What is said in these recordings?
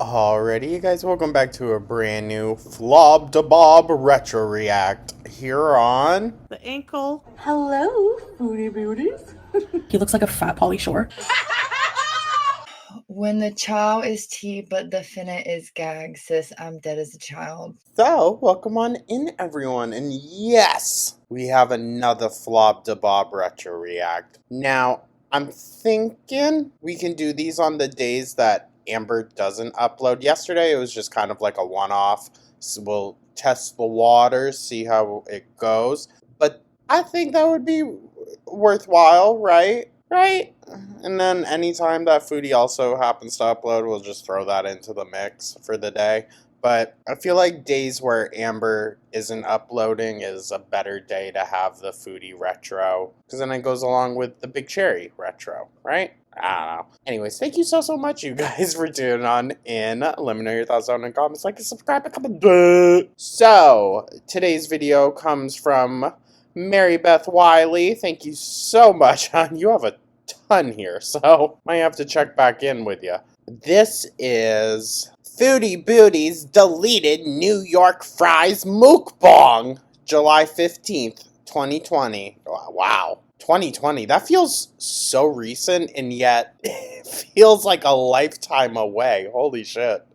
Alrighty, you guys, welcome back to a brand new Flob to Bob Retro React here on the ankle. Hello, Foodie Beauties. He looks like a fat Pauly Shore. When the chow is tea, but the finna is gag, sis, I'm dead as a child. So, welcome on in, everyone, and yes, we have another Flob to Bob Retro React. Now, I'm thinking we can do these on the days that Amber doesn't upload. Yesterday, it was just kind of like a one-off, so we'll test the waters, see how it goes, but I think that would be worthwhile, right? Right? And then anytime that Foodie also happens to upload, we'll just throw that into the mix for the day. But I feel like days where Amber isn't uploading is a better day to have the Foodie retro, because then it goes along with the Big Cherry retro, right? I don't know. Anyways, thank you so much, you guys, for tuning on in. Let me know your thoughts down in the comments, like and subscribe, and comment. So, today's video comes from Mary Beth Wiley. Thank you so much, hon. You have a ton here, so might have to check back in with you. This is Foodie Booty's deleted New York fries mukbang, July 15th, 2020. Wow. 2020. That feels so recent, and yet it feels like a lifetime away. Holy shit.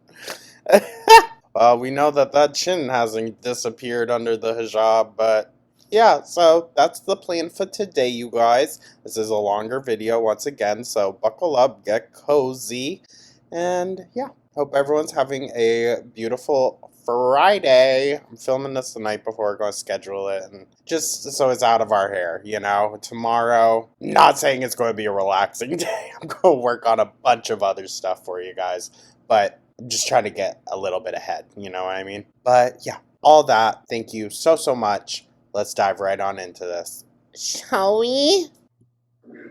We know that chin hasn't disappeared under the hijab, but yeah, so that's the plan for today, you guys. This is a longer video once again, so buckle up, get cozy, and yeah, hope everyone's having a beautiful Friday. I'm filming this the night before we're going to schedule it, and just so it's out of our hair, you know. Tomorrow, not saying it's going to be a relaxing day. I'm going to work on a bunch of other stuff for you guys, but I'm just trying to get a little bit ahead, you know what I mean? But yeah, all that, thank you so much. Let's dive right on into this. Shall we?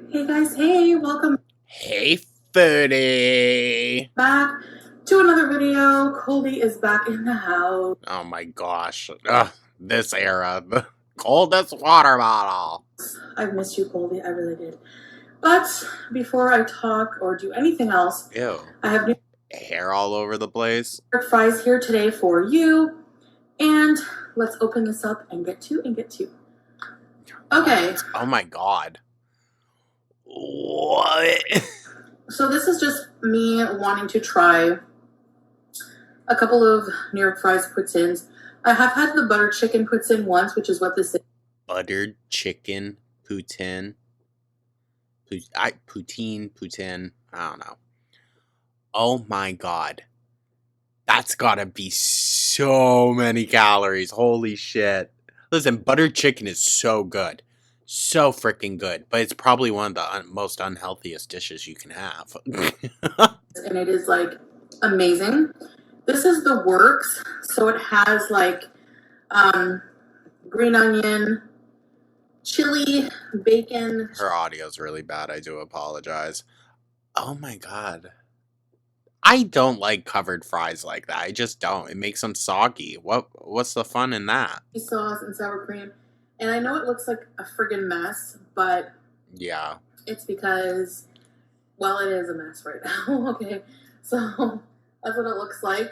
Hey guys, hey, welcome Hey, Foodie. back to another video. Colby is back in the house. Oh my gosh. This era. The coldest water bottle. I've missed you, Colby. I really did. But before I talk or do anything else, Ew. I have new Hair all over the place. fries here today for you. And let's open this up and get to. Okay. Oh my god. What? So this is just me wanting to try a couple of New York fries poutines. I have had the butter chicken poutine once, which is what this is. Buttered chicken poutine. Poutine. I don't know. Oh my god. That's gotta be so many calories. Holy shit. Listen, buttered chicken is so good. So freaking good. But it's probably one of the most unhealthiest dishes you can have. And it is, like, amazing. This is the works. So it has, like, green onion, chili, bacon. Her audio's really bad. I do apologize. Oh my god. I don't like covered fries like that. I just don't. It makes them soggy. What's the fun in that? Sauce and sour cream. And I know it looks like a friggin' mess, but yeah, it's because, well, it is a mess right now. Okay, so that's what it looks like.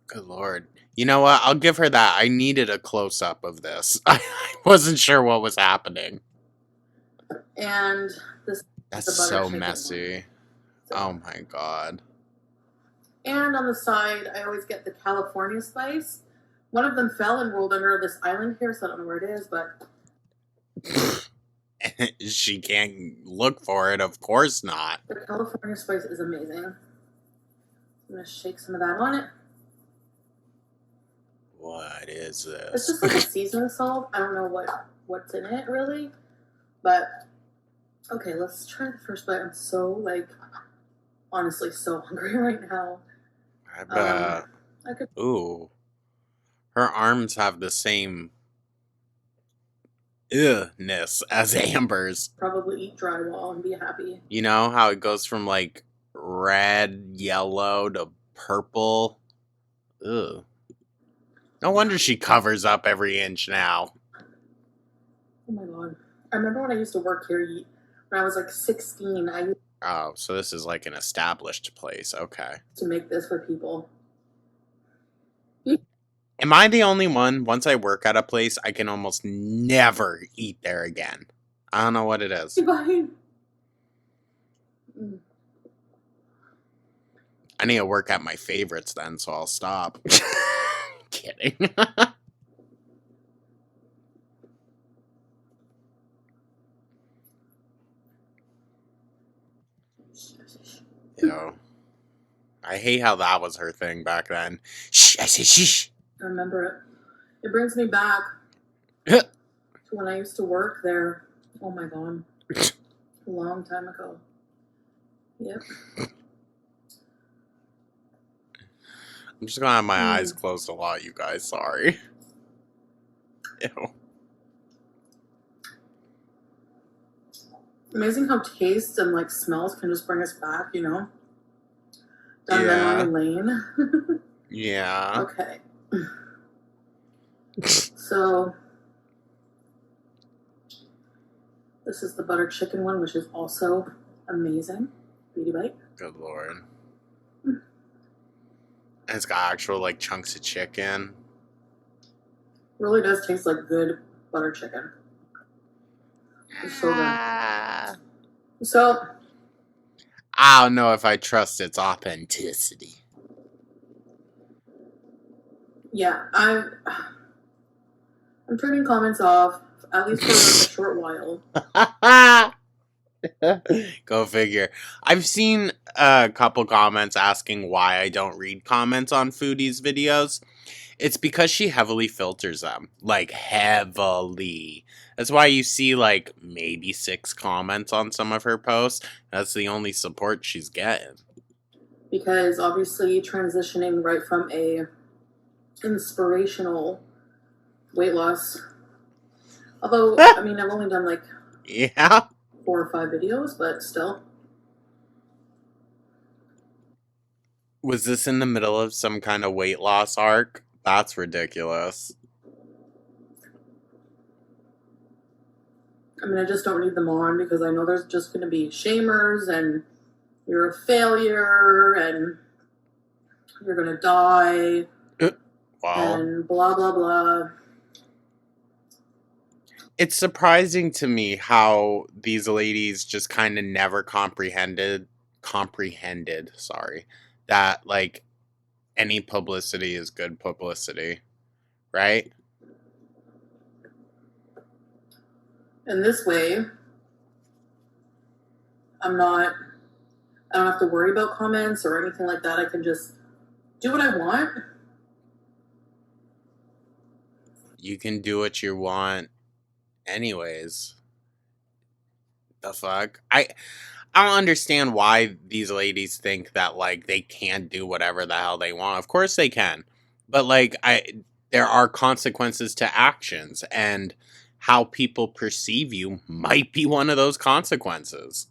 Good lord. You know what? I'll give her that. I needed a close-up of this. I wasn't sure what was happening. And that's so messy. So. Oh my god. And on the side, I always get the California spice. One of them fell and rolled under this island here, so I don't know where it is, but... She can't look for it, of course not. The California spice is amazing. I'm going to shake some of that on it. What is this? It's just like a seasoning salt. I don't know what's in it, really. But, okay, let's try the first bite. I'm so, like, honestly so hungry right now. I bet. Ooh. Her arms have the same ness as Amber's. Probably eat drywall and be happy. You know how it goes from like red, yellow to purple? Ugh. No wonder she covers up every inch now. Oh my god. I remember when I used to work here, when I was like 16, I used Oh, so this is like an established place. Okay. to make this for people. Am I the only one? Once I work at a place, I can almost never eat there again. I don't know what it is. I need to work at my favorites then, so I'll stop. Kidding. Yo. I hate how that was her thing back then. Shh, I said shh. I remember it. It brings me back to when I used to work there. Oh my god. A long time ago. Yep. I'm just gonna have my eyes closed a lot, you guys. Sorry. Ew. Amazing how tastes and like smells can just bring us back, you know? Down Yeah. memory lane. Yeah. Okay. So this is the butter chicken one, which is also amazing. Beauty bite. Good lord. And it's got actual like chunks of chicken. Really does taste like good butter chicken. It's so good. So I don't know if I trust its authenticity. yeah, I'm turning comments off at least for a short while. Go figure. I've seen a couple comments asking why I don't read comments on Foodie's videos. It's because she heavily filters them. Like, heavily. That's why you see, like, maybe 6 comments on some of her posts. That's the only support she's getting. Because obviously transitioning right from a inspirational weight loss. Although, I mean, I've only done like Yeah. 4 or 5 videos, but still. Was this in the middle of some kind of weight loss arc? That's ridiculous. I mean, I just don't read them on because I know there's just going to be shamers and you're a failure and you're going to die Well, and blah, blah, blah. it's surprising to me how these ladies just kind of never comprehended, sorry, that like any publicity is good publicity, right? And this way, I don't have to worry about comments or anything like that. I can just do what I want. You can do what you want anyways. The fuck? I don't understand why these ladies think that like they can't do whatever the hell they want. Of course they can. But like there are consequences to actions, and how people perceive you might be one of those consequences.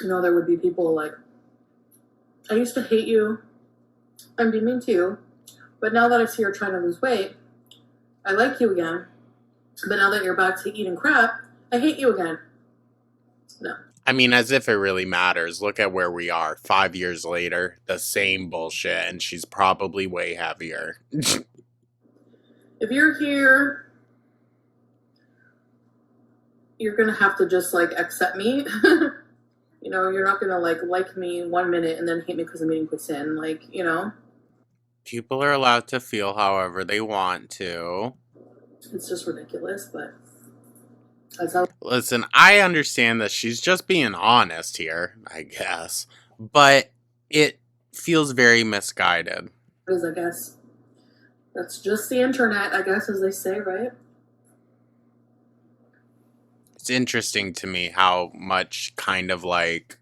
You know, there would be people like, I used to hate you and be mean to you, but now that I see you're trying to lose weight, I like you again. But now that you're back to eating crap, I hate you again. No. I mean, as if it really matters. Look at where we are 5 years later. The same bullshit, and she's probably way heavier. If you're here, you're going to have to just like accept me. You know, you're not going to like me 1 minute and then hate me because I'm eating poutine. Like, you know. People are allowed to feel however they want to. It's just ridiculous, but that's how. Listen, I understand that she's just being honest here, I guess. But it feels very misguided. It is, I guess. That's just the internet, I guess, as they say, right? It's interesting to me how much kind of like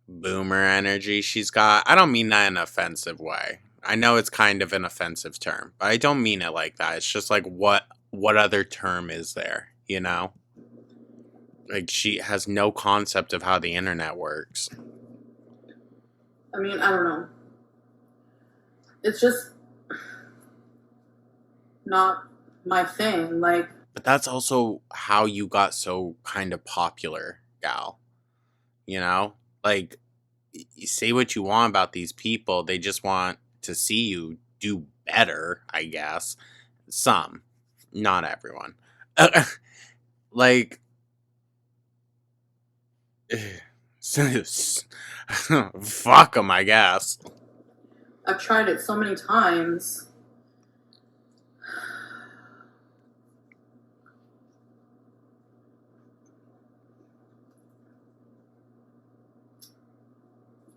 boomer energy she's got. I don't mean that in an offensive way. I know it's kind of an offensive term, but I don't mean it like that. It's just like what other term is there, you know? Like she has no concept of how the internet works. I mean, I don't know. It's just not my thing. Like, But that's also how you got so kind of popular, gal. You know? Like, you say what you want about these people, they just want to see you do better, I guess. Some, not everyone. Like, fuck them, I guess. I've tried it so many times.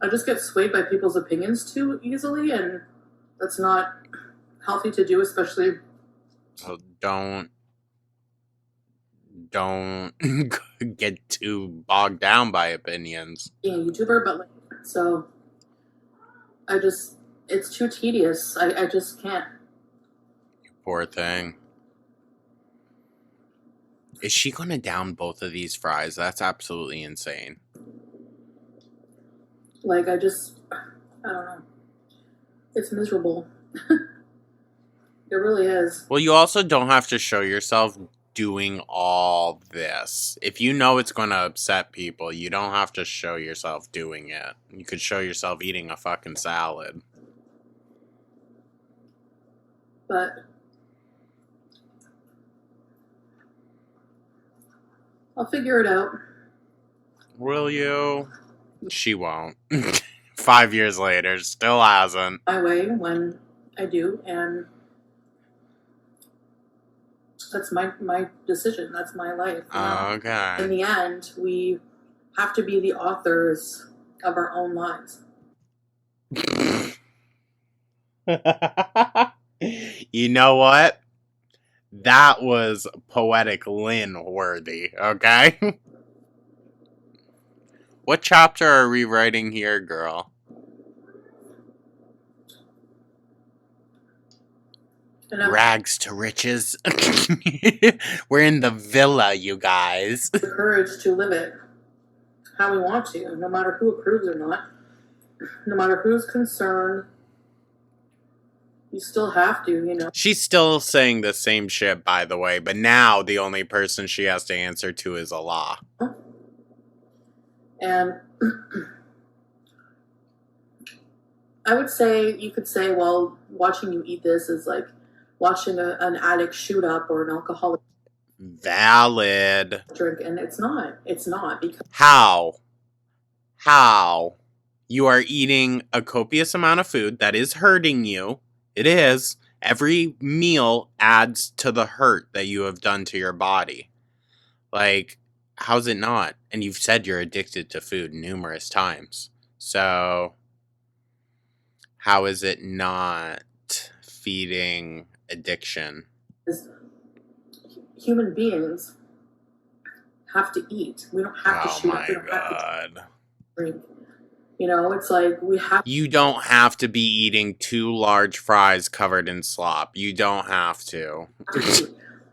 I just get swayed by people's opinions too easily, and that's not healthy to do, especially. So don't get too bogged down by opinions. Being a YouTuber, but like, so it's too tedious. I just can't. Poor thing. Is she gonna down both of these fries? That's absolutely insane. Like, I don't know. It's miserable. It really is. Well, you also don't have to show yourself doing all this. If you know it's going to upset people, you don't have to show yourself doing it. You could show yourself eating a fucking salad. But I'll figure it out. Will you? She won't. 5 years later, still hasn't. My way when I do, and that's my decision. That's my life. You know? Okay. In the end, we have to be the authors of our own lives. You know what? That was poetic Lynn worthy, okay? What chapter are we writing here, girl? Rags to riches. We're in the villa, you guys. The courage to live it how we want to, no matter who approves or not, no matter who's concerned. You still have to, you know. She's still saying the same shit, by the way, but now the only person she has to answer to is Allah. And I would say, you could say, well, watching you eat this is like watching an addict shoot up or an alcoholic Valid. drink, and it's not. It's not. Because How? You are eating a copious amount of food that is hurting you. It is. Every meal adds to the hurt that you have done to your body. Like, how's it not? And you've said you're addicted to food numerous times. So, how is it not feeding addiction? Human beings have to eat. We don't have to shoot up. We don't have to drink. You know, it's like we have. You don't have to be eating 2 large fries covered in slop. You don't have to.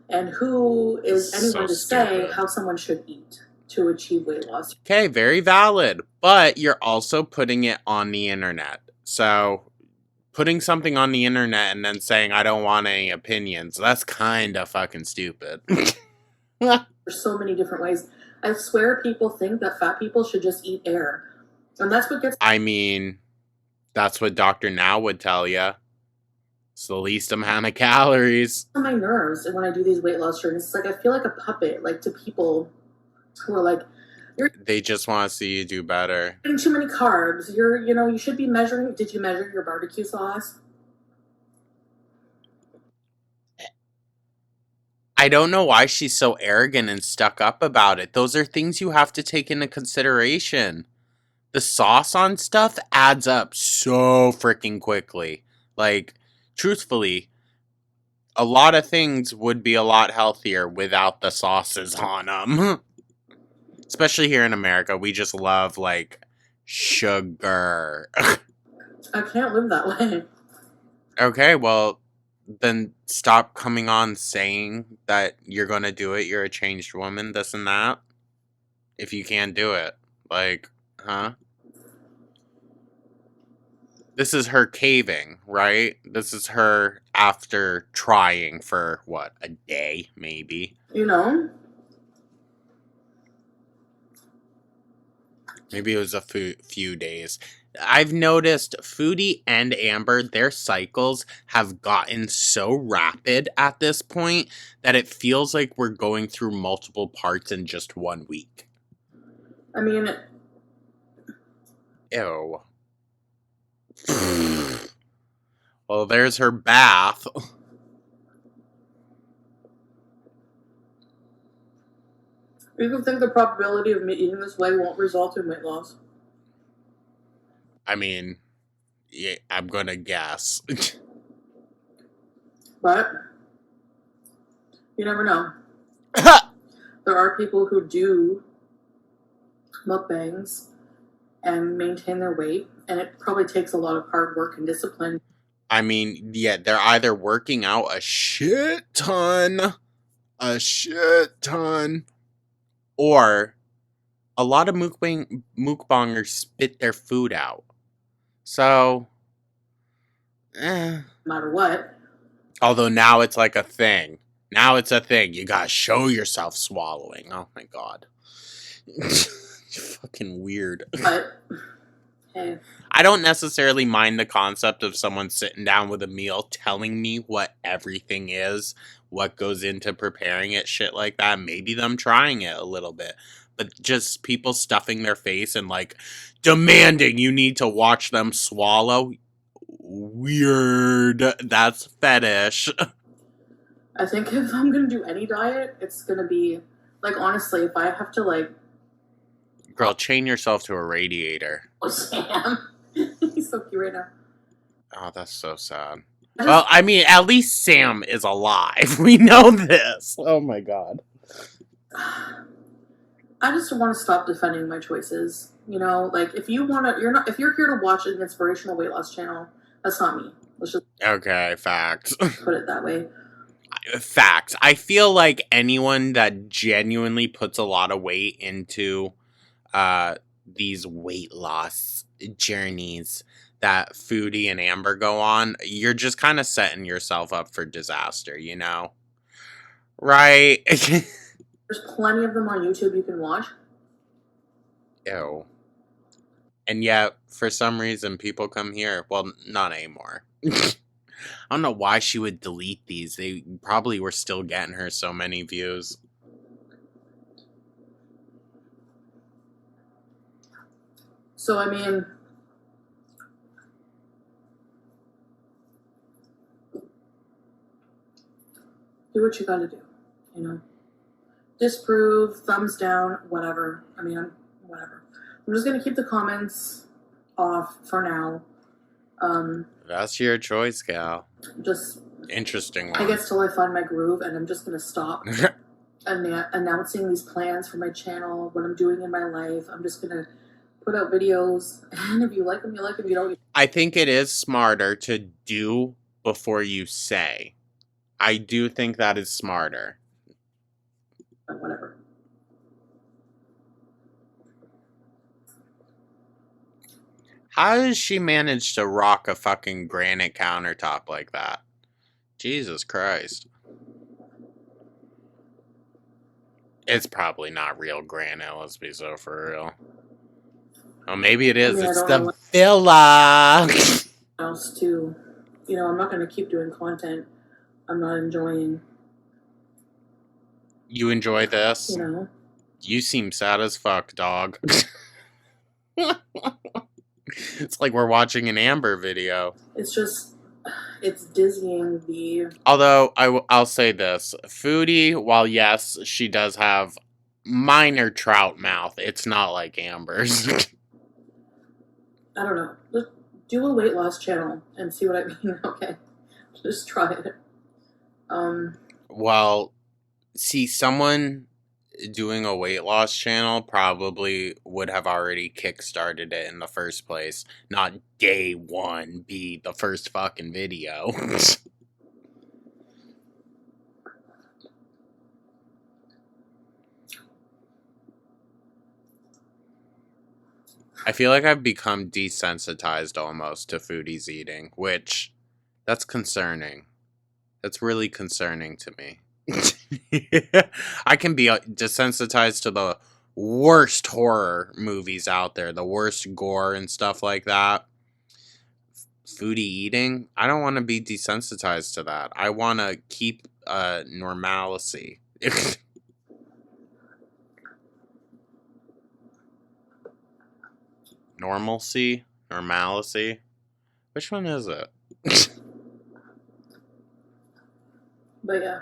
And who is anyone to say how someone should eat to achieve weight loss? Okay, very valid. But you're also putting it on the internet. So, putting something on the internet and then saying, I don't want any opinions, that's kind of fucking stupid. There's so many different ways. I swear people think that fat people should just eat air. And that's what gets... I mean, that's what Dr. Now would tell you. It's the least amount of calories. On my nerves when I do these weight loss journeys. It's like I feel like a puppet, like to people who are like, they just want to see you do better. Eating too many carbs. You should be measuring. Did you measure your barbecue sauce? I don't know why she's so arrogant and stuck up about it. Those are things you have to take into consideration. The sauce on stuff adds up so freaking quickly. Like, truthfully, a lot of things would be a lot healthier without the sauces on them. Especially here in America, we just love, like, sugar. I can't live that way. Okay, well, then stop coming on saying that you're gonna do it, you're a changed woman, this and that. If you can't do it. Like, huh? This is her caving, right? This is her after trying for, what, a day, maybe? You know? Maybe it was a few days. I've noticed Foodie and Amber, their cycles have gotten so rapid at this point that it feels like we're going through multiple parts in just 1 week. I mean... Ew. Well, there's her bath. You can think the probability of me eating this way won't result in weight loss. I mean, yeah, I'm gonna guess. But you never know. There are people who do mukbangs and maintain their weight, and it probably takes a lot of hard work and discipline. I mean, yeah, they're either working out a shit ton, or a lot of mukbangers spit their food out. So, No matter what. Although now it's like a thing. Now it's a thing. You gotta show yourself swallowing. Oh my god. Fucking weird. But, hey. I don't necessarily mind the concept of someone sitting down with a meal telling me what everything is, what goes into preparing it, shit like that. Maybe them trying it a little bit. But just people stuffing their face and like demanding you need to watch them swallow. Weird. That's fetish. I think if I'm gonna do any diet, it's gonna be, like, honestly, if I have to, like... Girl, chain yourself to a radiator. Oh, Sam. He's so cute right now. Oh, that's so sad. Well, I mean, at least Sam is alive. We know this. Oh my god. I just want to stop defending my choices. You know, like, if you want to, if you're here to watch an inspirational weight loss channel, that's not me. Let's just Okay, facts. put it that way. Facts. I feel like anyone that genuinely puts a lot of weight into these weight loss journeys that Foodie and Amber go on, you're just kind of setting yourself up for disaster, you know? Right? There's plenty of them on YouTube you can watch. Ew. And yet, for some reason, people come here. Well, not anymore. I don't know why she would delete these. They probably were still getting her so many views. So, I mean, do what you gotta do, you know? Disprove, thumbs down, whatever. I mean, whatever. I'm just gonna keep the comments off for now. That's your choice, gal. Just... Interesting one. I guess till I find my groove, and I'm just gonna stop announcing these plans for my channel, what I'm doing in my life. I'm just gonna put out videos, and if you like them, you like them. You don't. I think it is smarter to do before you say. I do think that is smarter. Whatever. How does she manage to rock a fucking granite countertop like that? Jesus Christ. It's probably not real granite, let's be so for real. Oh, maybe it is. I mean, it's the villa. Else too. You know, I'm not going to keep doing content I'm not enjoying. You enjoy this? You know? You seem sad as fuck, dog. It's like we're watching an Amber video. It's just... It's dizzying the... Although, I'll say this. Foodie, while yes, she does have minor trout mouth, it's not like Amber's. I don't know. Just do a weight loss channel and see what I mean, okay? Just try it. Well, see, someone doing a weight loss channel probably would have already kickstarted it in the first place. Not day one be the first fucking video. I feel like I've become desensitized almost to foodies eating, which that's concerning. That's really concerning to me. I can be desensitized to the worst horror movies out there, the worst gore and stuff like that. Foodie eating, I don't want to be desensitized to that. I want to keep normalcy. Normalcy? Normalcy? Which one is it? But yeah.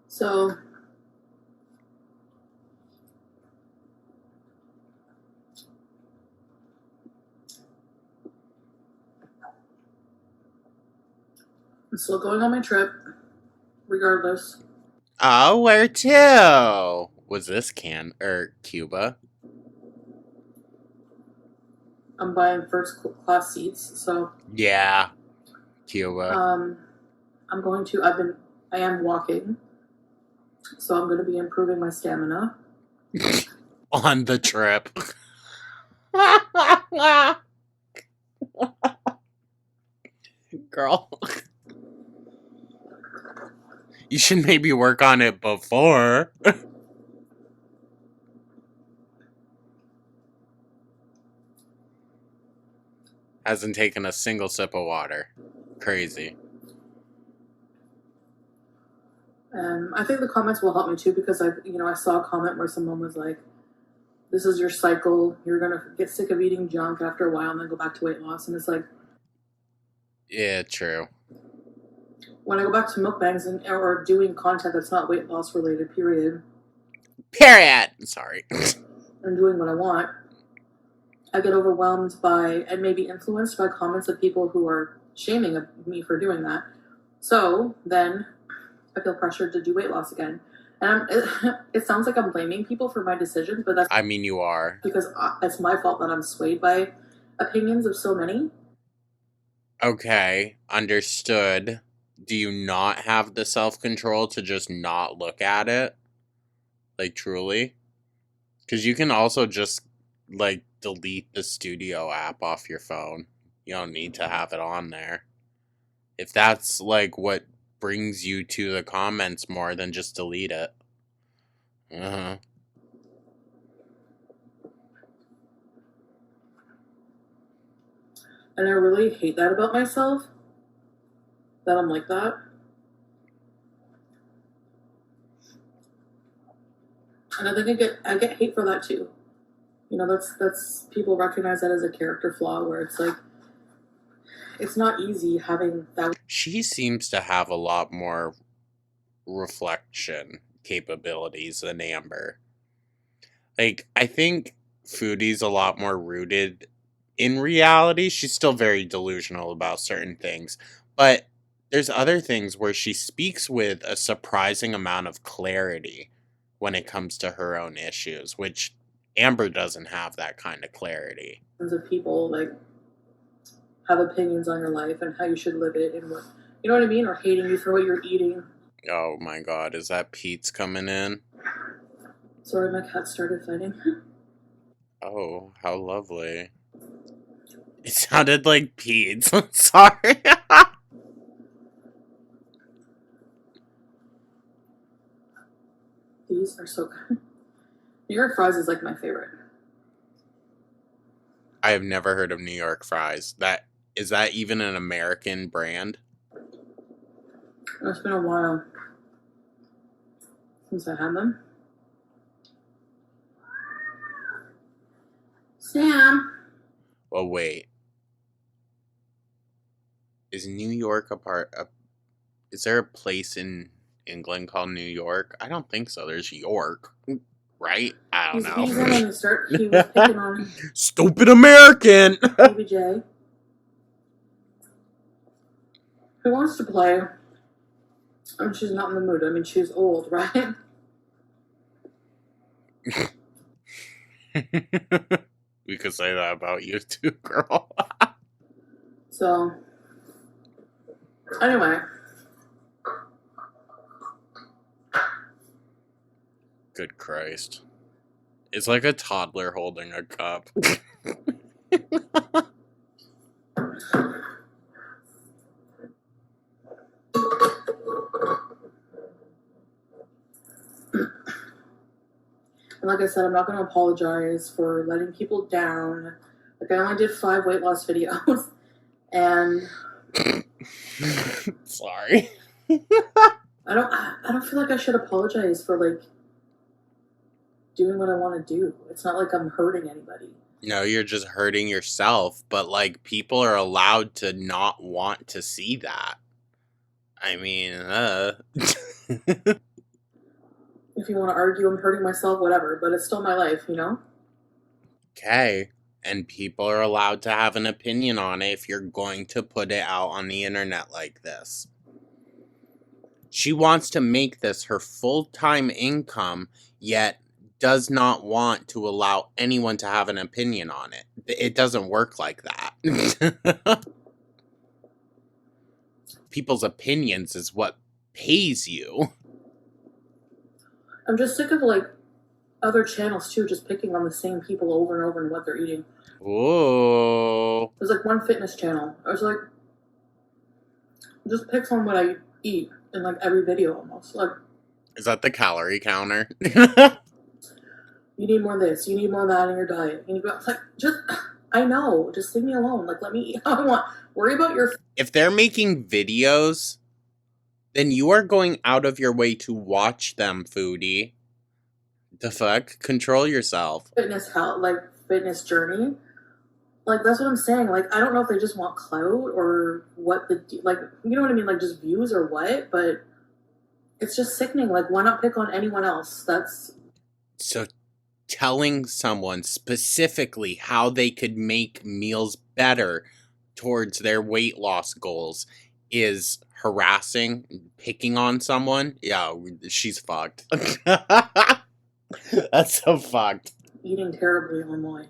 So I'm still going on my trip, regardless. Oh, where to? Was this Cuba? I'm buying first class seats, so Yeah, Cuba. I'm going to. I am walking, so I'm going to be improving my stamina On the trip. Girl. You should maybe work on it before. Hasn't taken a single sip of water. Crazy. I think the comments will help me too, because I saw a comment where someone was like, "This is your cycle. You're gonna get sick of eating junk after a while, and then go back to weight loss." And it's like, yeah, true. When I go back to mukbangs or doing content that's not weight loss related, period. Sorry. And doing what I want, I get overwhelmed by and maybe influenced by comments of people who are shaming me for doing that. So then I feel pressured to do weight loss again. And it sounds like I'm blaming people for my decisions, but that's... I mean, you are. Because it's my fault that I'm swayed by opinions of so many. Okay, understood. Do you not have the self-control to just not look at it? Like, truly? Because you can also just, like, delete the studio app off your phone. You don't need to have it on there. If that's, like, what brings you to the comments more, then just delete it. Uh-huh. And I really hate that about myself, that I'm like that. And I think I get hate for that too. You know, that's people recognize that as a character flaw, where it's like, it's not easy having that. She seems to have a lot more reflection capabilities than Amber. Like, I think Foodie's a lot more rooted in reality. She's still very delusional about certain things, but there's other things where she speaks with a surprising amount of clarity when it comes to her own issues, which Amber doesn't have that kind of clarity. Of people like have opinions on your life and how you should live it, and what, you know what I mean, or hating you for what you're eating. Oh my god, is that Pete's coming in? Sorry, my cat started fighting. Oh, how lovely. It sounded like Pete's. I'm sorry. These are so good. New York fries is like my favorite. I have never heard of New York fries. Is that even an American brand? It's been a while since I had them. Sam. Well, wait. Is New York is there a place in England called New York? I don't think so. There's York, right? I don't know. He was picking on Stupid American. BBJ. Who wants to play? And she's not in the mood. I mean, she's old, right? We could say that about you too, girl. So, anyway, Good Christ. It's like a toddler holding a cup. And like I said, I'm not going to apologize for letting people down. Like, I only did 5 weight loss videos. And sorry. I don't feel like I should apologize for, like, doing what I want to do. It's not like I'm hurting anybody. No, you're just hurting yourself. But, like, people are allowed to not want to see that. I mean, If you want to argue I'm hurting myself, whatever. But it's still my life, you know? Okay. And people are allowed to have an opinion on it if you're going to put it out on the internet like this. She wants to make this her full-time income, yet does not want to allow anyone to have an opinion on it. It doesn't work like that. People's opinions is what pays you. I'm just sick of, like, other channels, too, just picking on the same people over and over and what they're eating. Whoa. There's, like, one fitness channel. I was like, just picks on what I eat in, like, every video almost. Like, is that the calorie counter? You need more of this. You need more of that in your diet. You need more. It's like, just, I know. Just leave me alone. Like, let me eat how I want. Worry about your... If they're making videos, then you are going out of your way to watch them, Foodie. The fuck? Control yourself. Fitness health, like, fitness journey. Like, that's what I'm saying. Like, I don't know if they just want clout or what the... Like, you know what I mean? Like, just views or what? But it's just sickening. Like, why not pick on anyone else? That's... So telling someone specifically how they could make meals better towards their weight loss goals is harassing, picking on someone. Yeah, she's fucked. That's so fucked. Eating terribly online.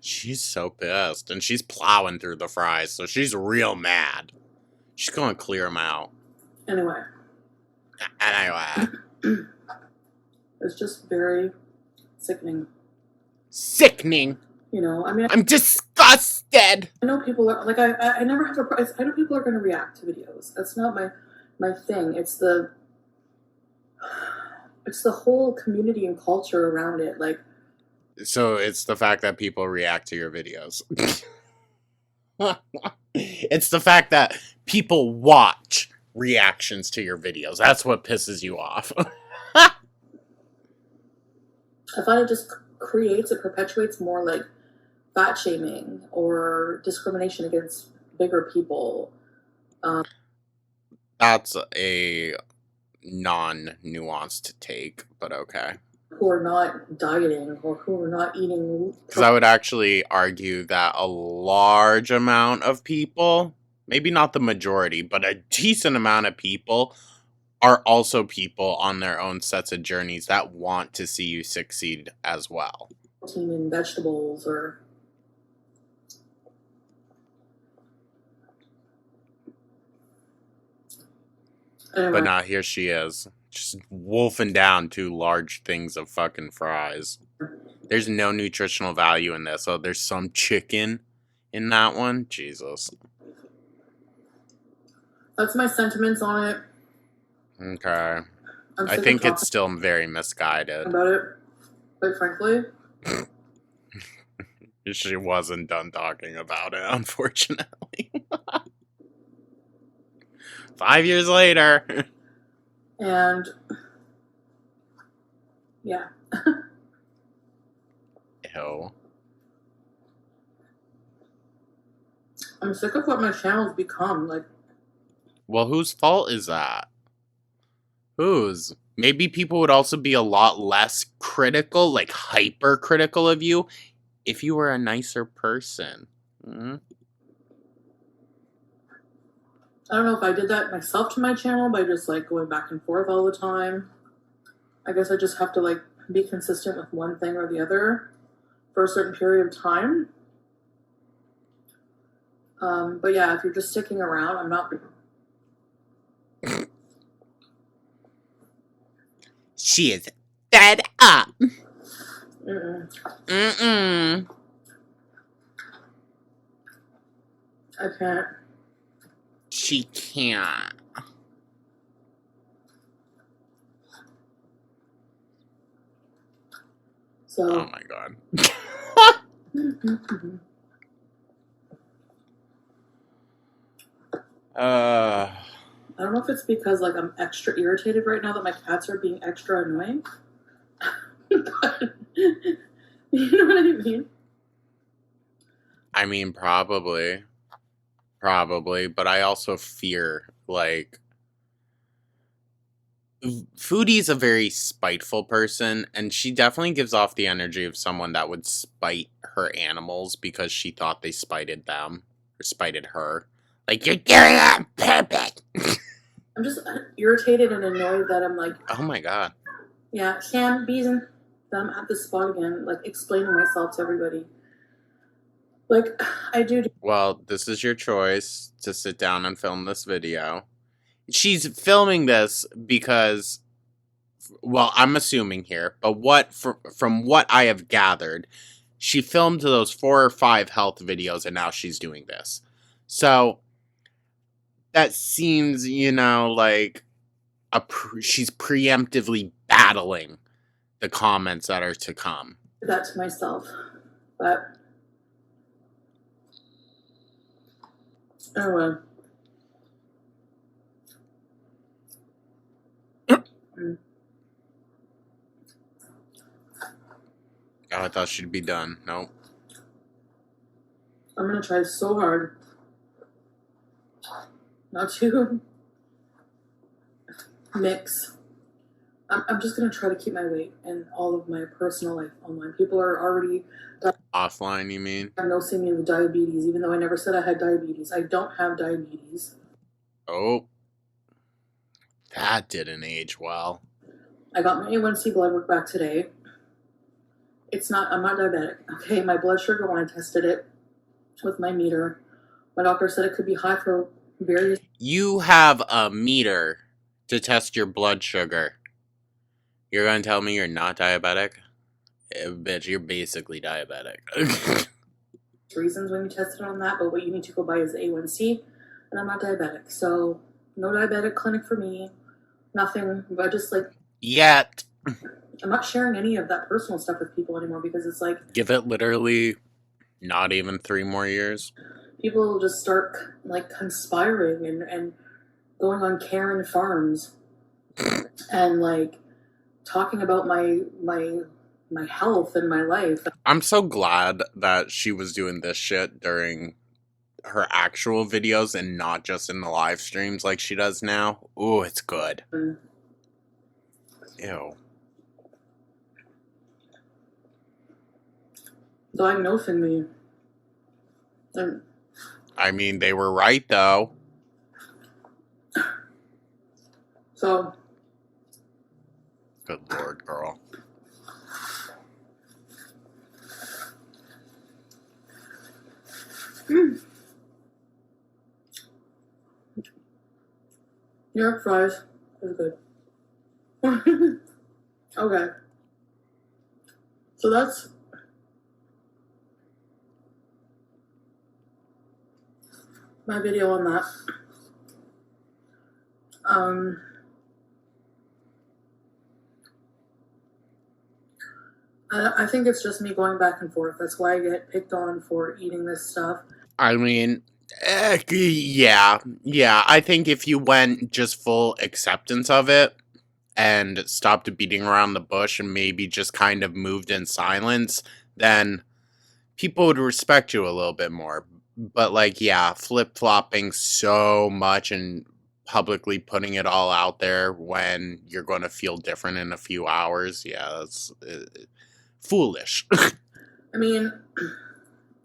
She's so pissed, and she's plowing through the fries, so she's real mad. She's gonna clear them out. Anyway. It's just very sickening. Sickening. You know, I mean, I'm disgusted. I know people are like, I never have a. I know people are going to react to videos. That's not my thing. It's the whole community and culture around it. Like, so it's the fact that people react to your videos. It's the fact that people watch reactions to your videos. That's what pisses you off. I find it just perpetuates more like fat shaming or discrimination against bigger people. That's a non-nuanced take, but okay. Who are not dieting or who are not eating. Because I would actually argue that a large amount of people, maybe not the majority, but a decent amount of people are also people on their own sets of journeys that want to see you succeed as well. Protein in vegetables or... Anyway. But now here she is, just wolfing down 2 large things of fucking fries. There's no nutritional value in this. Oh, there's some chicken in that one? Jesus. That's my sentiments on it. Okay. I think it's still very misguided. About it, quite frankly. She wasn't done talking about it, unfortunately. 5 years later. And yeah. Ew. I'm sick of what my channel's become. Like, well, whose fault is that? Whose? Maybe people would also be a lot less critical, like hyper-critical of you, if you were a nicer person. Mm-hmm. I don't know if I did that myself to my channel by just like going back and forth all the time. I guess I just have to like be consistent with one thing or the other for a certain period of time. But yeah, if you're just sticking around, I'm not She is fed up. Mm-mm. I can't. She can't. So. Oh my god. I don't know if it's because like I'm extra irritated right now that my cats are being extra annoying. But, you know what I mean? I mean, probably, but I also fear, like, Foodie's a very spiteful person, and she definitely gives off the energy of someone that would spite her animals because she thought they spited them, or spited her. Like, you're doing it on purpose! I'm just irritated and annoyed that I'm like, oh my god. yeah, Sam, Beeson, that I'm at this spot again, like, explaining myself to everybody. Like, I do. Well, this is your choice to sit down and film this video. She's filming this because, well, I'm assuming here, but from what I have gathered, she filmed those 4 or 5 health videos and now she's doing this. So that seems, like she's preemptively battling the comments that are to come. That to myself, but oh well. Oh, I thought she'd be done. Nope. I'm gonna try so hard not to mix. I'm just gonna try to keep my weight and all of my personal life online. People are already offline, you mean? Diagnosing me with diabetes, even though I never said I had diabetes. I don't have diabetes. Oh, that didn't age well. I got my A1C blood work back today. I'm not diabetic, okay? My blood sugar, when I tested it with my meter, my doctor said it could be high for various... You have a meter to test your blood sugar. You're gonna tell me you're not diabetic? Bitch, you're basically diabetic. reasons when you test it on that, but what you need to go by is the A1C, and I'm not diabetic. So, no diabetic clinic for me. Nothing, but just like... Yet. I'm not sharing any of that personal stuff with people anymore because it's like... Give it literally not even 3 more years. People just start like conspiring and going on Karen farms and like talking about my health and my life. I'm so glad that she was doing this shit during her actual videos and not just in the live streams like she does now. Ooh, it's good. Ew. Diagnosing me. I mean, they were right, though. So. Good lord, girl. New York fries is good. Okay. So that's my video on that. I think it's just me going back and forth. That's why I get picked on for eating this stuff. I mean, yeah. I think if you went just full acceptance of it and stopped beating around the bush and maybe just kind of moved in silence, then people would respect you a little bit more. But like, yeah, flip-flopping so much and publicly putting it all out there when you're going to feel different in a few hours, yeah, that's foolish. I mean,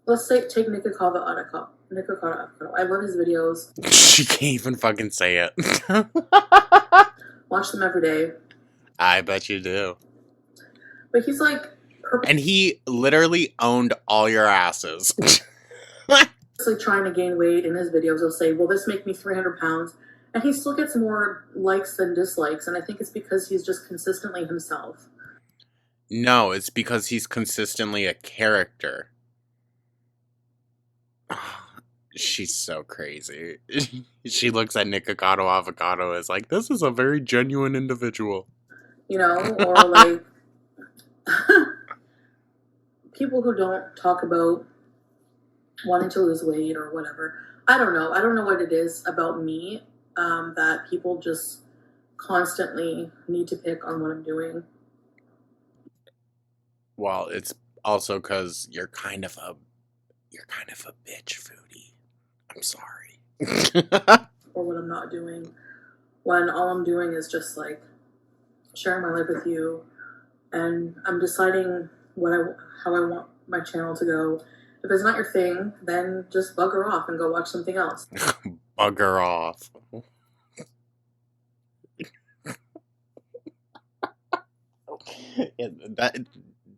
let's take Nikocado Atako. I love his videos. She can't even fucking say it. Watch them every day. I bet you do. But he's like... And he literally owned all your asses. Like trying to gain weight in his videos. He'll say, will this make me 300 pounds? And he still gets more likes than dislikes, and I think it's because he's just consistently himself. No, it's because he's consistently a character. She's so crazy. She looks at Nikocado Avocado as like, this is a very genuine individual. You know, or like people who don't talk about wanting to lose weight or whatever. I don't know. I don't know what it is about me that people just constantly need to pick on what I'm doing. Well, it's also because you're kind of a bitch, Foodie. I'm sorry. Or what I'm not doing, when all I'm doing is just like sharing my life with you, and I'm deciding how I want my channel to go. If it's not your thing, then just bugger off and go watch something else. Bugger off.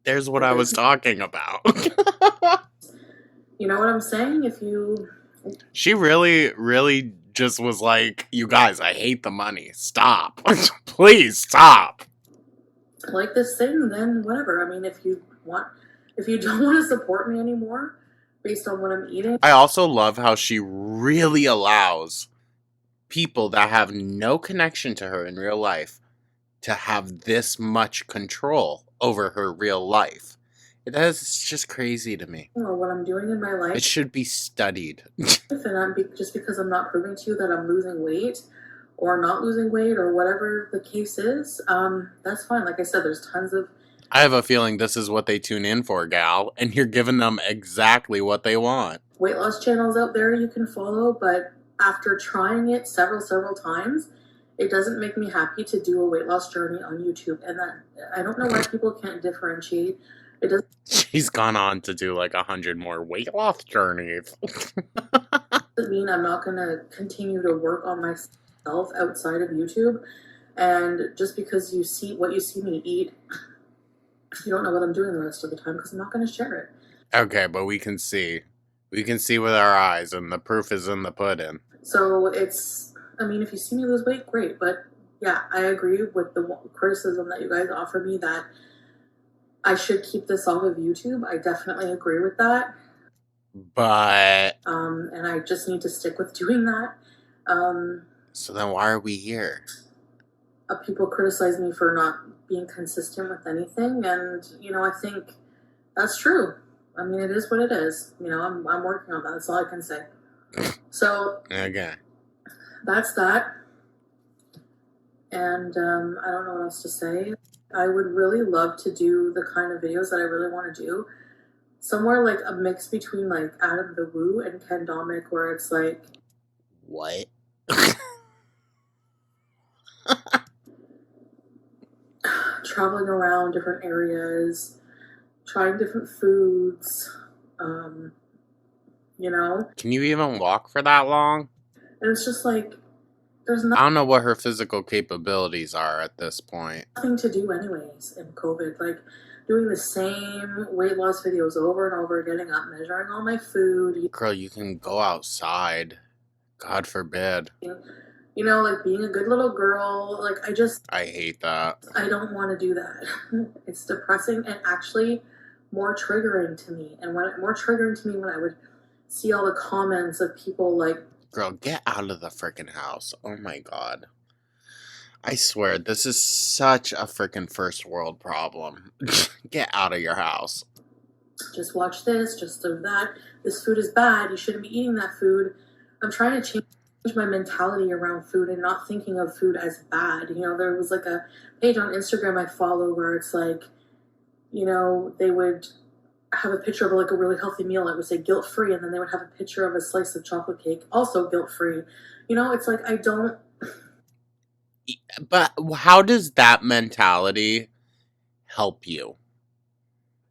There's what I was talking about. You know what I'm saying? She really, really just was like, you guys, I hate the money. Stop. Please stop. Like this thing, then whatever. I mean, if you don't want to support me anymore based on what I'm eating. I also love how she really allows people that have no connection to her in real life to have this much control over her real life. It's just crazy to me. Or what I'm doing in my life. It should be studied. And just because I'm not proving to you that I'm losing weight or not losing weight or whatever the case is, that's fine. Like I said, there's tons of... I have a feeling this is what they tune in for, gal, and you're giving them exactly what they want. Weight loss channels out there you can follow, but after trying it several times, it doesn't make me happy to do a weight loss journey on YouTube. And that, I don't know why people can't differentiate. It doesn't... She's gone on to do like 100 more weight loss journeys. Doesn't mean I'm not going to continue to work on myself outside of YouTube. And just because you see me eat, you don't know what I'm doing the rest of the time because I'm not going to share it. Okay, but we can see. We can see with our eyes, and the proof is in the pudding. So it's, I mean, if you see me lose weight, great. But yeah, I agree with the criticism that you guys offer me that I should keep this off of YouTube. I definitely agree with that. But... and I just need to stick with doing that. So then why are we here? People criticize me for not being consistent with anything, and, you know, I think that's true. I mean, it is what it is. You know, I'm working on that. That's all I can say. So... Okay. That's that. And I don't know what else to say. I would really love to do the kind of videos that I really want to do. Somewhere like a mix between like Adam the Woo and Ken Domick, where it's like... What? traveling around different areas, trying different foods, you know? Can you even walk for that long? And it's just like, there's I don't know what her physical capabilities are at this point. Nothing to do anyways in COVID. Like, doing the same weight loss videos over and over, getting up, measuring all my food. Girl, you can go outside. God forbid. You know, like being a good little girl. Like, I hate that. I don't want to do that. It's depressing and actually more triggering to me. And more triggering to me when I would see all the comments of people like... Girl, get out of the freaking house. Oh my god. I swear, this is such a freaking first world problem. Get out of your house. Just watch this, just do that. This food is bad. You shouldn't be eating that food. I'm trying to change my mentality around food and not thinking of food as bad. You know, there was like a page on Instagram I follow where it's like, you know, they would have a picture of like a really healthy meal. It would say guilt-free, and then they would have a picture of a slice of chocolate cake, also guilt-free. You know, it's like, I don't... But how does that mentality help you?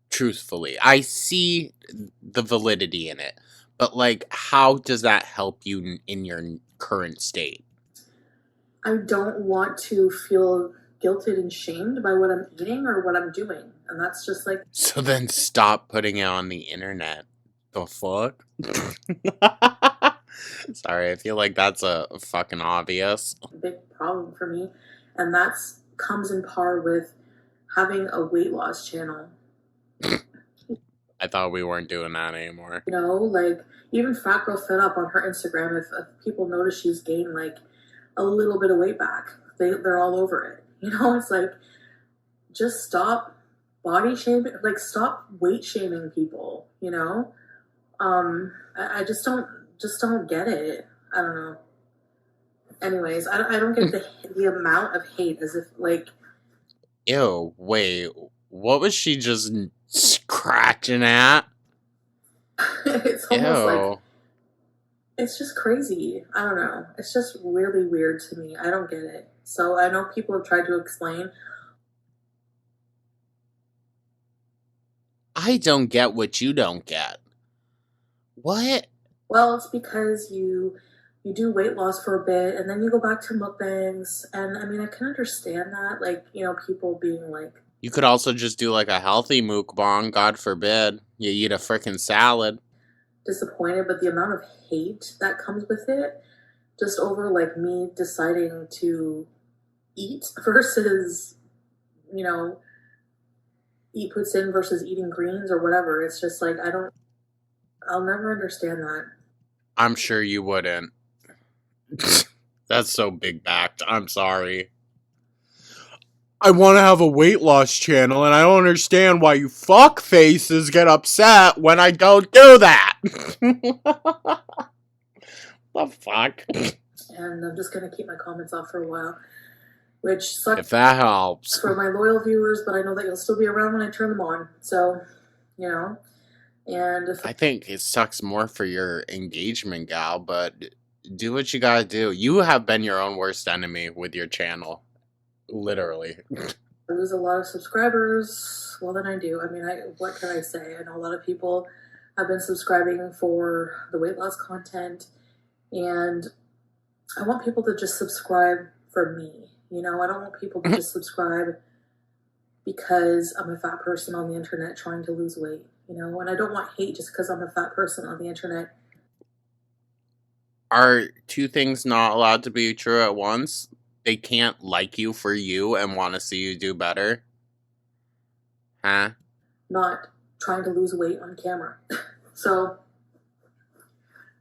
Truthfully, I see the validity in it, but like, how does that help you in your current state? I don't want to feel guilted and shamed by what I'm eating or what I'm doing, and that's just like... So then stop putting it on the internet. The fuck? Sorry, I feel like that's a fucking obvious. big problem for me, and that's comes in par with having a weight loss channel. I thought we weren't doing that anymore. You know, like even Fat Girl Fit Up on her Instagram, if people notice she's gained like a little bit of weight back, they're all over it. You know, it's like, just stop body shaming, like stop weight shaming people, you know? I just don't get it. I don't know. Anyways, I don't get the amount of hate, as if like, Ew, wait, what was she just scratching at? it's almost like, Ew. it's just crazy. I don't know. It's just really weird to me. I don't get it. So I know people have tried to explain. I don't get what you don't get. What? Well, it's because you do weight loss for a bit and then you go back to mukbangs, and I mean I can understand that, like, you know, people being like, You could also just do like a healthy mukbang, God forbid. You eat a freaking salad. disappointed, but the amount of hate that comes with it, just over like me deciding to eat versus, you know, eat poutine versus eating greens or whatever. It's just like, I'll never understand that. I'm sure you wouldn't. That's so big backed. I'm sorry. I want to have a weight loss channel, and I don't understand why you fuck faces get upset when I don't do that. The fuck? And I'm just gonna keep my comments off for a while, which sucks If that helps. for my loyal viewers, but I know that you'll still be around when I turn them on. So, you know, and if I think it sucks more for your engagement, gal, but do what you gotta do. You have been your own worst enemy with your channel. Literally. I lose a lot of subscribers, well, then I do. I mean, what can I say? I know a lot of people have been subscribing for the weight loss content, and I want people to just subscribe for me. You know, I don't want people to just subscribe because I'm a fat person on the internet trying to lose weight, you know, and I don't want hate just because I'm a fat person on the internet. Are two things not allowed to be true at once? They can't like you for you and want to see you do better? Huh? Not trying to lose weight on camera. So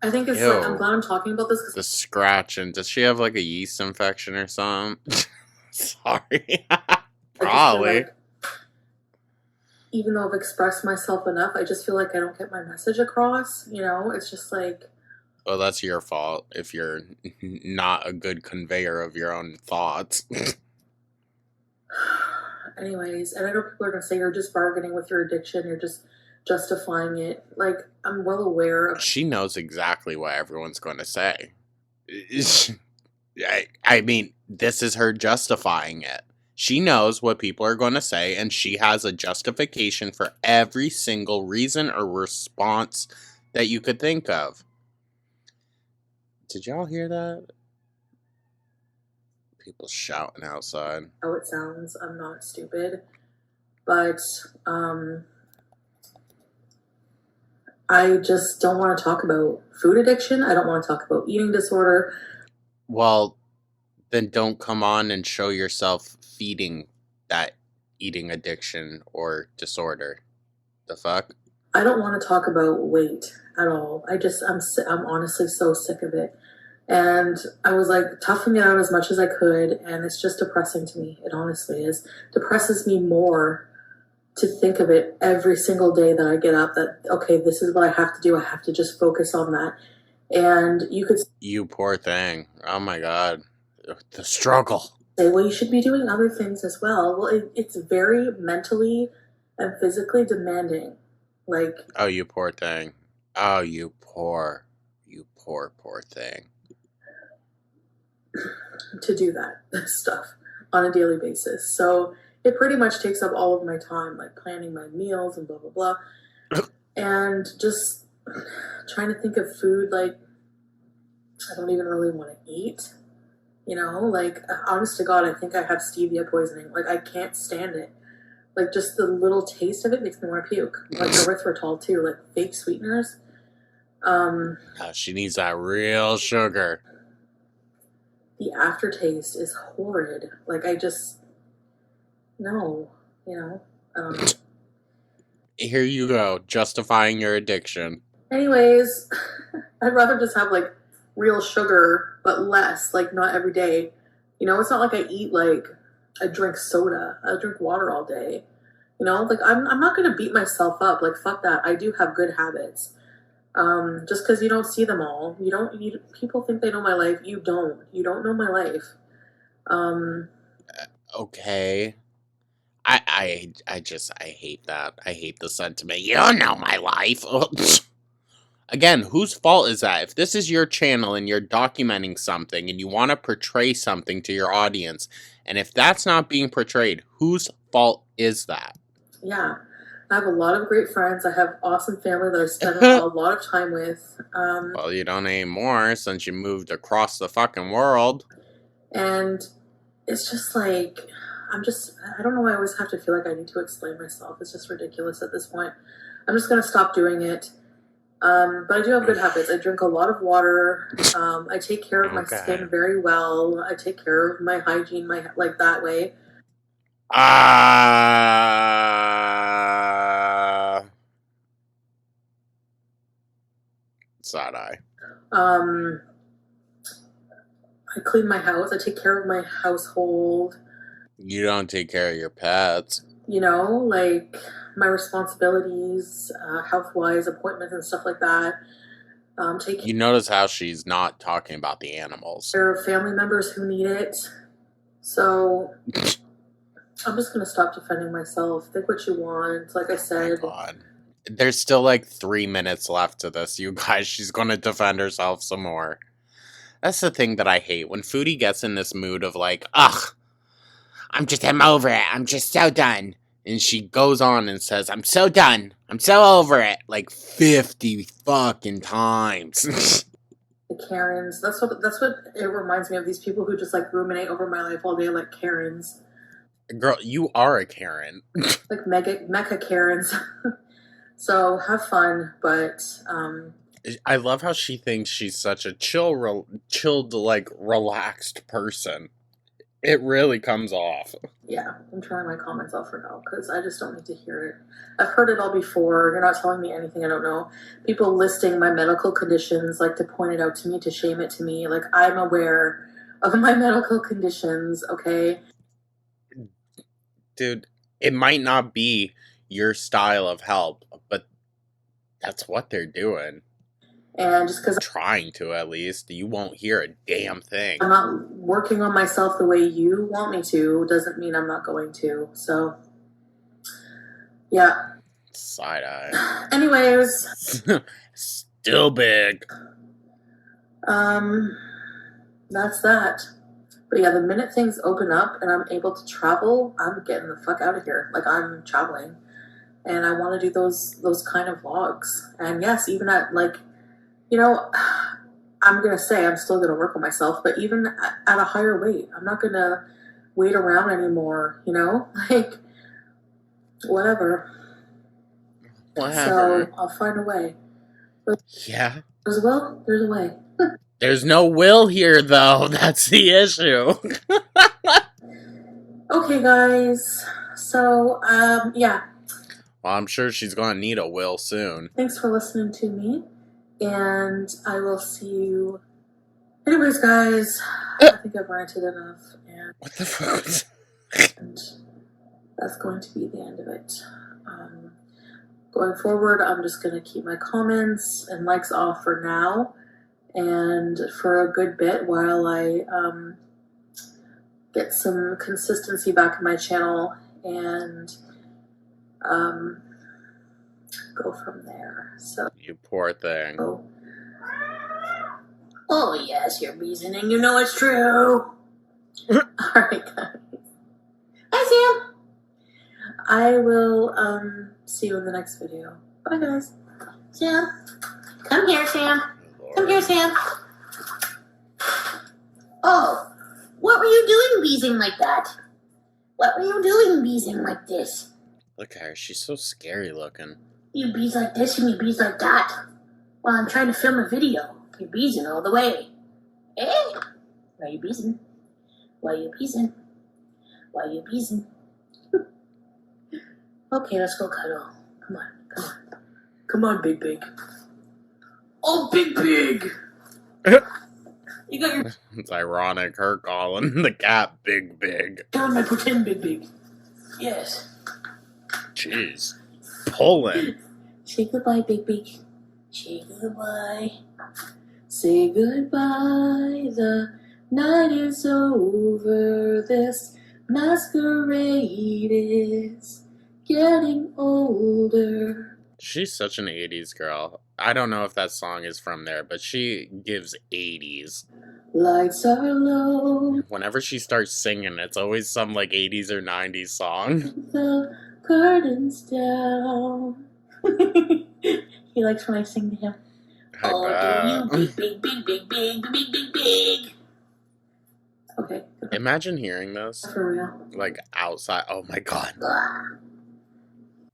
I think it's like, I'm glad I'm talking about this. The scratching. Does she have like a yeast infection or something? Sorry. Probably. Like, even though I've expressed myself enough, I just feel like I don't get my message across. You know, it's just like, well, that's your fault if you're not a good conveyor of your own thoughts. anyways, and I know people are going to say you're just bargaining with your addiction, you're just justifying it. Like, I'm well aware of. She knows exactly what everyone's going to say. I mean, this is her justifying it. She knows what people are going to say, and she has a justification for every single reason or response that you could think of. Did y'all hear that? People shouting outside. How it sounds, I'm not stupid. But I just don't want to talk about food addiction. I don't want to talk about eating disorder. Well, then don't come on and show yourself feeding that eating addiction or disorder. The fuck? I don't want to talk about weight at all. I'm honestly so sick of it. And I was like toughing it out as much as I could, and it's just depressing to me. It honestly is. Depresses me more to think of it every single day that I get up, that, okay, this is what I have to do. I have to just focus on that. And you could... You poor thing. Oh my God. The struggle. Say, well, you should be doing other things as well. Well, it's very mentally and physically demanding. Like... Oh, you poor thing. Oh, you poor thing. To do that stuff on a daily basis. So it pretty much takes up all of my time, like planning my meals and blah, blah, blah. And just trying to think of food like I don't even really want to eat. You know, like, honest to God, I think I have stevia poisoning. Like, I can't stand it. Like, just the little taste of it makes me want to puke. Like erythritol, too. Like, fake sweeteners. She needs that real sugar. The aftertaste is horrid. Like, no, I don't know. Here you go, justifying your addiction. Anyways, I'd rather just have, like, real sugar, but less, like, not every day. It's not like I drink soda. I drink water all day. Like, I'm not going to beat myself up. Like, fuck that. I do have good habits. Just because you don't see them all. People think they know my life. You don't know my life. Okay. I hate that. I hate the sentiment. You don't know my life. Again, whose fault is that? If this is your channel and you're documenting something and you want to portray something to your audience, and if that's not being portrayed, whose fault is that? Yeah. I have a lot of great friends. I have awesome family that I spend a lot of time with. Well, you don't anymore since you moved across the fucking world. And it's just like, I don't know why I always have to feel like I need to explain myself. It's just ridiculous at this point. I'm just going to stop doing it. But I do have good habits. I drink a lot of water. I take care of my skin very well. I take care of my hygiene, that way. Side eye. I clean my house. I take care of my household. You don't take care of your pets. Like my responsibilities, health-wise, appointments and stuff like that. You notice how she's not talking about the animals. There are family members who need it. So I'm just going to stop defending myself. Think what you want. Like I said. Oh God. There's still like 3 minutes left to this, you guys. She's going to defend herself some more. That's the thing that I hate. When Foodie gets in this mood of like, ugh, I'm over it. I'm just so done. And she goes on and says, I'm so done. I'm so over it. Like 50 fucking times. The Karens. That's what it reminds me of. These people who just like ruminate over my life all day like Karens. Girl, you are a Karen. Like mecha Karens. So have fun, but I love how she thinks she's such a chilled, like relaxed person. It really comes off. Yeah, I'm turning my comments off for now because I just don't need to hear it. I've heard it all before. You're not telling me anything I don't know. People listing my medical conditions, like to point it out to me, to shame it to me. Like I'm aware of my medical conditions, okay? Dude, it might not be your style of help, but that's what they're doing. And just because trying to, at least, you won't hear a damn thing. I'm not working on myself the way you want me to doesn't mean I'm not going to. So, yeah. Side eye. Anyways. Still big. That's that. But yeah, the minute things open up and I'm able to travel, I'm getting the fuck out of here. Like, I'm traveling. And I want to do those kind of vlogs. And yes, even at, like, I'm going to say I'm still going to work on myself, but even at a higher weight, I'm not going to wait around anymore, Like, whatever. So I'll find a way. Yeah. There's a will, there's a way. There's no will here, though. That's the issue. Okay, guys. So, yeah. Well, I'm sure she's going to need a will soon. Thanks for listening to me. And I will see you. Anyways, guys, I think I've ranted enough. And what the fuck? And that's going to be the end of it. Going forward, I'm just going to keep my comments and likes off for now. And for a good bit while I get some consistency back in my channel and go from there. So you poor thing. Oh yes, you're reasoning. You know it's true. Alright, guys. Hi, Sam. I will see you in the next video. Bye, guys. Sam. Come here, Sam. Come here, Sam. Oh, what were you doing beezing like that? What were you doing beezing like this? Look at her. She's so scary looking. You bees like this and you bees like that. Well, I'm trying to film a video. You're beezing all the way. Eh? Why you beezing? Why you beezing? Why you beezing? Okay, let's go cuddle. Come on, come on. Come on, Big Big. Oh, Big Big! You got your... It's ironic, her calling the cat Big Big. Turn my pretend Big Big. Yes. Jeez. Pulling. Say goodbye, Big Big. Say goodbye. Say goodbye. The night is over. This masquerade is getting older. She's such an 80s girl. I don't know if that song is from there, but she gives 80s. Lights are low. Whenever she starts singing, it's always some like 80s or 90s song. The curtains down. He likes when I sing to him. Oh, do you big, big, big, big, big, big, big, big. Okay. Imagine hearing this. For real. Like outside. Oh my god.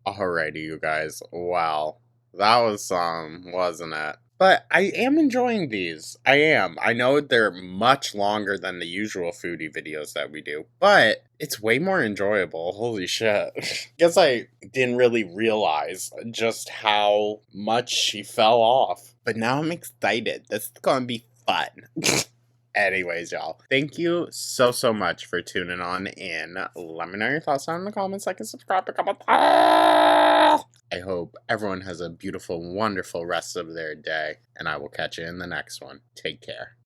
Alrighty, you guys. Wow. That was some, wasn't it? But I am enjoying these. I am. I know they're much longer than the usual foodie videos that we do, but it's way more enjoyable. Holy shit. Guess I didn't really realize just how much she fell off. But now I'm excited. This is gonna be fun. Anyways, y'all, thank you so much for tuning on in. Let me know your thoughts down in the comments, like and subscribe, comment. I hope everyone has a beautiful, wonderful rest of their day, and I will catch you in the next one. Take care.